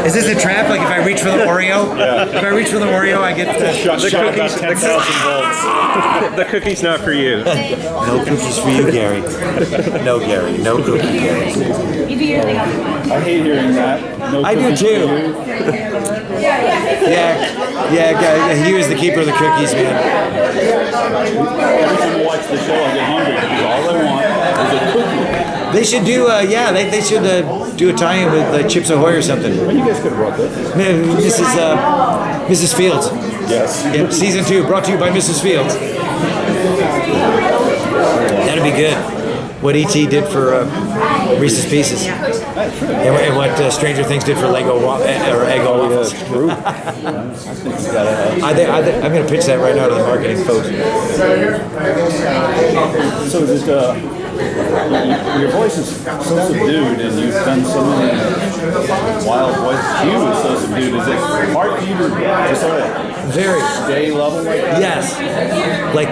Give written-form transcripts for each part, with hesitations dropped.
Is this a trap? Like if I reach for the Oreo? Yeah. If I reach for the Oreo, I get shot about 10,000 volts. The cookie's not for you. No cookies for you, Gary. No, Gary. No cookie, Gary. I hate hearing that. No I do cookies too. for you. Yeah. He was the keeper of the cookies, man. Every time I watch the show, I get hungry because all I want is a cookie. They should do, they should do a tie-in with Chips Ahoy or something. Well, you guys could have brought this. Mrs. Fields. Yes. Yep, season 2, brought to you by Mrs. Fields. That'd be good. What E.T. did for Reese's Pieces. And what Stranger Things did for Lego or Eggo Waffles. I'm going to pitch that right now to the marketing folks. So is it, your voice is so subdued and you've done so many wild voices. Hugh is so subdued. Is it hard for you to just sort of stay level like that? Yes. Like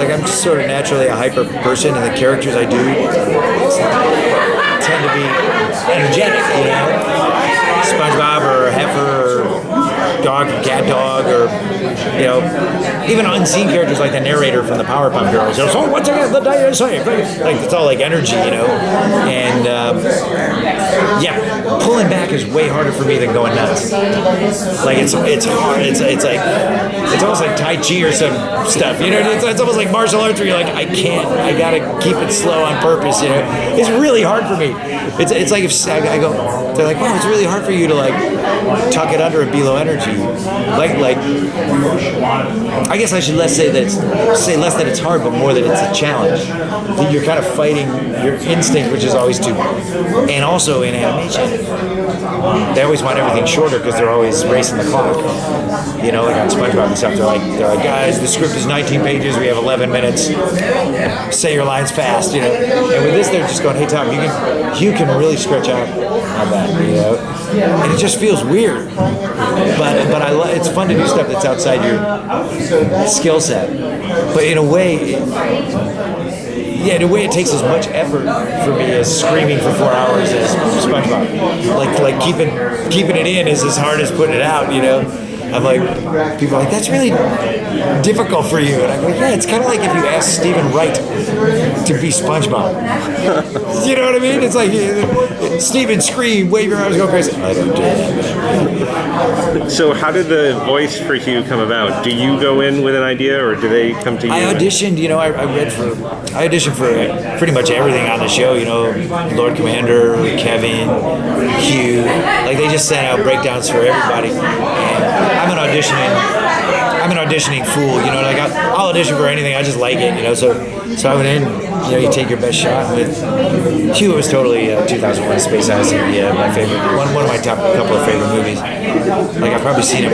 I'm just sort of naturally a hyper person, and the characters I do tend to be energetic, you know? SpongeBob or Heifer or Dog from Cat Dog, or, you know, even unseen characters like the narrator from the Powerpuff Girls. So once again, the day is safe. Like, it's all like energy, you know? And, pulling back is way harder for me than going nuts. Like, it's hard. It's like, it's almost like Tai Chi or some stuff, you know? It's almost like martial arts where you're like, I gotta keep it slow on purpose, you know? It's really hard for me. It's like if I go, they're like, wow, it's really hard for you to like tuck it under and be low energy. Like I guess I should say less that it's hard, but more that it's a challenge. That you're kind of fighting your instinct, which is always to, and also in animation, they always want everything shorter because they're always racing the clock. You know, like on SpongeBob and stuff, they're like, guys, the script is 19 pages, we have 11 minutes. Say your lines fast, you know. And with this, they're just going, hey Tom, you can really stretch out on that, you know. And it just feels weird, but it's fun to do stuff that's outside your skill set. But in a way, it takes as much effort for me as screaming for 4 hours as SpongeBob. Like keeping it in is as hard as putting it out, you know. I'm like, people are like, that's really difficult for you. And I go, yeah, it's kind of like if you ask Stephen Wright to be SpongeBob. You know what I mean? It's like, Stephen, scream, wave your arms, go crazy. I don't do that. So how did the voice for Hugh come about? Do you go in with an idea, or do they come to you? I auditioned, you know, I auditioned for pretty much everything on the show, you know, Lord Commander, Kevin, Hugh. Like, they just sent out breakdowns for everybody. And I'm an auditioning fool, you know, like I'll audition for anything, I just like it, you know, so I went in, you know, you take your best shot. With Hugh, it was totally 2001 Space Odyssey, my favorite, one of my top couple of favorite movies. Like, I've probably seen it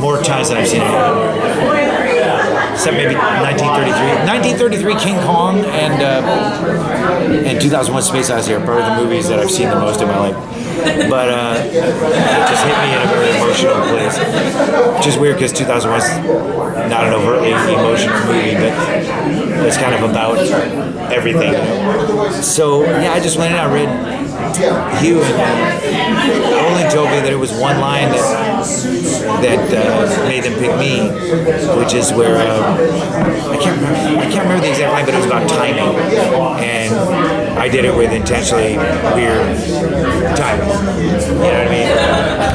more times than I've seen it. Except maybe 1933 King Kong and 2001 Space Odyssey are probably the movies that I've seen the most in my life. But it just hit me in a very emotional place. Which is weird because 2001 is not an overtly emotional movie, but it's kind of about everything. You know? So yeah, I just went in and I read Hugh, and Olin told me that it was one line that made them pick me, which is where I can't remember the exact line, but it was about timing, and I did it with intentionally weird timing. You know what I mean?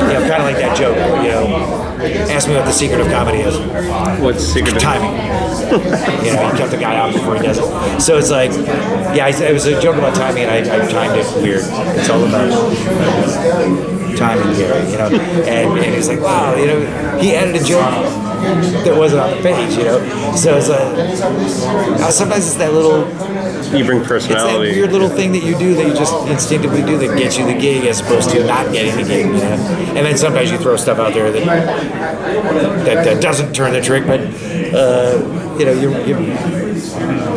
You know, kind of like that joke. You know, ask me what the secret of comedy is. What's the secret? Timing. You know, you cut the guy out before he does it. So it's like, yeah, it was a joke about timing, and I timed it weird. It's all about timing, Gary, you know. And he's like, wow, you know, he added a joke that wasn't on the page, you know. So it's like, sometimes it's that little, you bring personality. It's that weird little thing that you do that you just instinctively do that gets you the gig, as opposed to not getting the gig, you know. And then sometimes you throw stuff out there that doesn't turn the trick, but you know,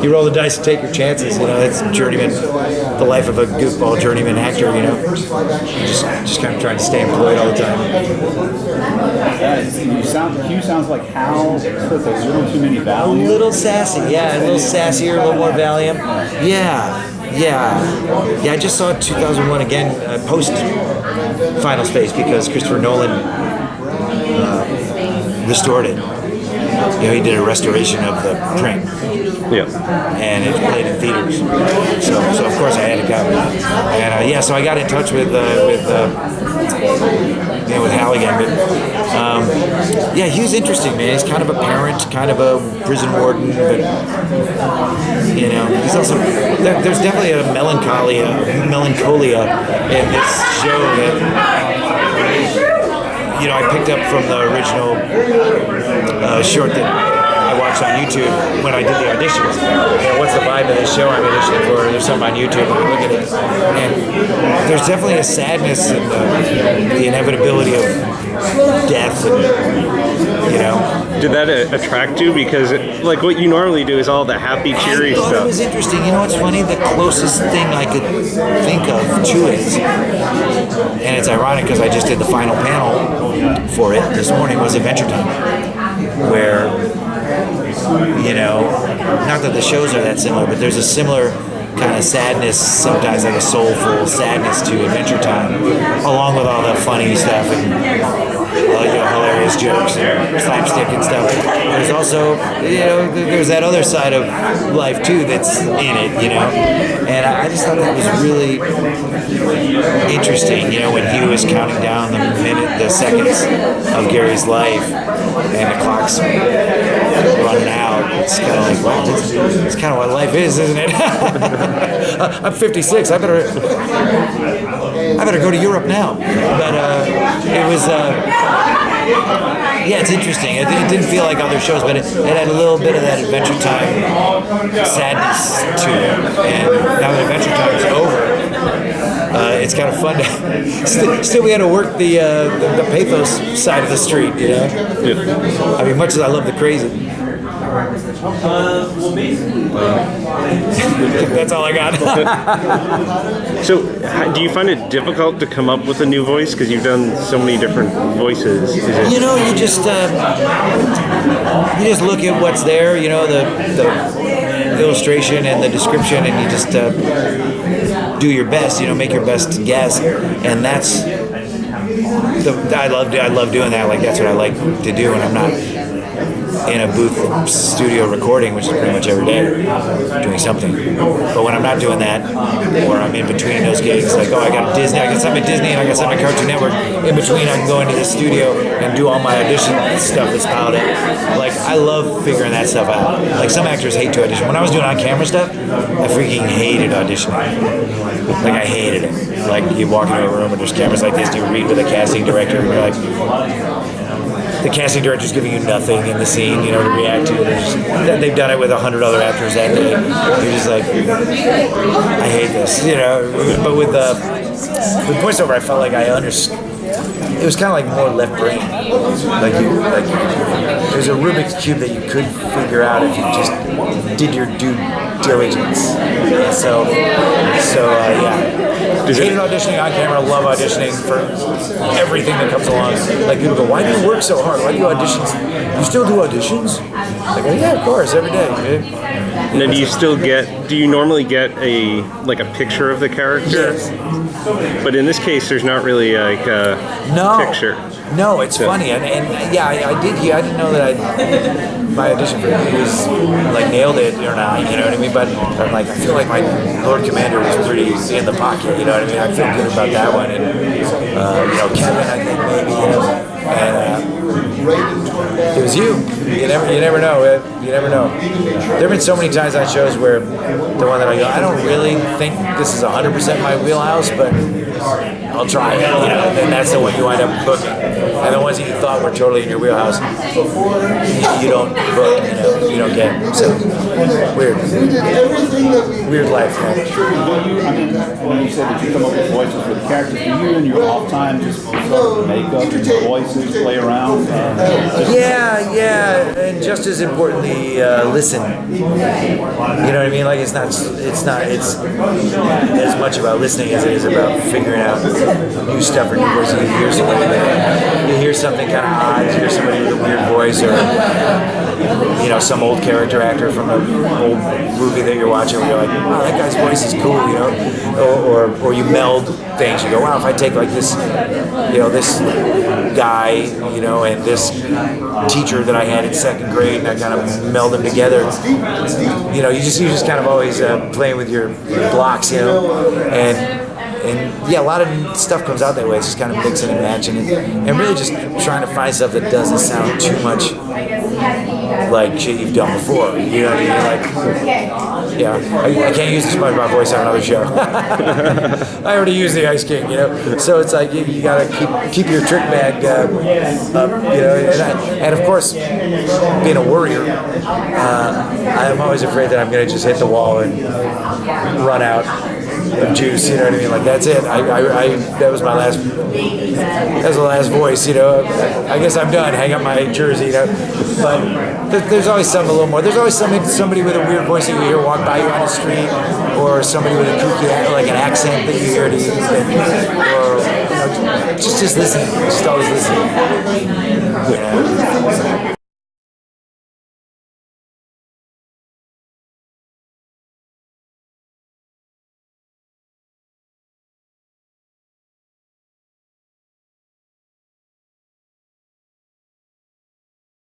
you roll the dice and take your chances. You know, it's journeyman, the life of a goofball journeyman actor. You know, just kind of trying to stay employed all the time. Hugh sounds like Hal with a little too many Valium. A little sassy, yeah, a little sassier, a little more Valium. Yeah. Yeah, I just saw 2001 again, post Final Space, because Christopher Nolan restored it. He did a restoration of the print. Yeah. And it played in theaters. So of course I had to go. And so I got in touch with Hal again. But he was interesting, man. He's kind of a parent, kind of a prison warden, but he's also there's definitely a melancholia in this show that I picked up from the original short that I watched on YouTube when I did the auditions. What's the vibe of this show I'm auditioning for? There's something on YouTube, and I look at it, and there's definitely a sadness in the inevitability of death, and Did that attract you? Because like what you normally do is all the happy, cheery I thought stuff. It was interesting. What's funny? The closest thing I could think of to it, and it's ironic because I just did the final panel for it this morning, was Adventure Time, where not that the shows are that similar, but there's a similar kind of sadness, sometimes like a soulful sadness to Adventure Time, along with all the funny stuff and hilarious jokes and slapstick and stuff. There's also, there's that other side of life too that's in it, And I just thought that was really interesting, when Hugh was counting down the seconds of Gary's life and the clock's running out. It's kind of like, well, it's kind of what life is, isn't it? I'm 56. I better go to Europe now. But it was, it's interesting. It didn't feel like other shows, but it had a little bit of that Adventure Time sadness to it. And now that Adventure Time is over, it's kind of fun to still we had to work the pathos side of the street, Yeah. I mean, much as I love the crazy. That's all I got. So, do you find it difficult to come up with a new voice because you've done so many different voices? Is it... You just look at what's there. The illustration and the description, and you just do your best. Make your best guess, and that's I love doing that. Like that's what I like to do when I'm not in a booth studio recording, which is pretty much every day, doing something. But when I'm not doing that, or I'm in between those gigs, like, I got something at Disney and I got something at Cartoon Network, in between I can go into the studio and do all my audition stuff that's piled up. Like, I love figuring that stuff out. Like, some actors hate to audition. When I was doing on-camera stuff, I freaking hated auditioning. Like, I hated it. Like, you walk into a room and there's cameras like this, and you read with a casting director, and you're like, the casting director's giving you nothing in the scene, to react to. They've done it with 100 other actors that day. You're just like, I hate this, But with voiceover, I felt like I understood. It was kind of like more left brain. Like there's a Rubik's Cube that you could figure out if you just did your due diligence. So yeah. Hated auditioning on camera, love auditioning for everything that comes along. Like people go, why do you work so hard? Why do you auditions? You still do auditions? Like, yeah, of course, every day. And then do you normally get a picture of the character? Yes. But in this case, there's not really like a picture. No, it's funny, and yeah, I did. I didn't know that my audition for it was like nailed it or not. You know what I mean? But I'm like, I feel like my Lord Commander was pretty in the pocket. You know what I mean? I feel good about that one, and Kevin, I think maybe, and it was you. You never know. You never know. There have been so many times on shows where the one that I go, I don't really think this is 100% my wheelhouse, but I'll try it. And that's the one you wind up booking. And the ones that you thought were totally in your wheelhouse, you don't book. You don't get. So weird life. When you said that you come up with voices for the characters, do you in your off time just make up your voices, play around? Yeah, and just as importantly, listen. You know what I mean? Like it's as much about listening as it is about figuring figuring out new stuff or new voices. You hear something kind of odd, you hear somebody with a weird voice, or some old character actor from an old movie that you're watching where you're like, wow, that guy's voice is cool, or you meld things. You go, wow, if I take like this, this guy, and this teacher that I had in second grade, and I kind of meld them together. You're just kind of always playing with your blocks, and yeah, a lot of stuff comes out that way. It's just kind of mixing and matching, and really just trying to find stuff that doesn't sound too much like shit you've done before. You know what I mean? Like, yeah, I can't use the SpongeBob voice on another show. I already used the Ice King, So it's like you gotta keep your trick bag up, and of course, being a warrior, I'm always afraid that I'm gonna just hit the wall and run out of juice. You know what I mean? Like that's it. That was my last. That was the last voice. I guess I'm done. Hang up my jersey. But there's always something a little more. There's always somebody with a weird voice that you hear walk by you on the street, or somebody with a kooky, like an accent that you hear, or just listening. Just always listening.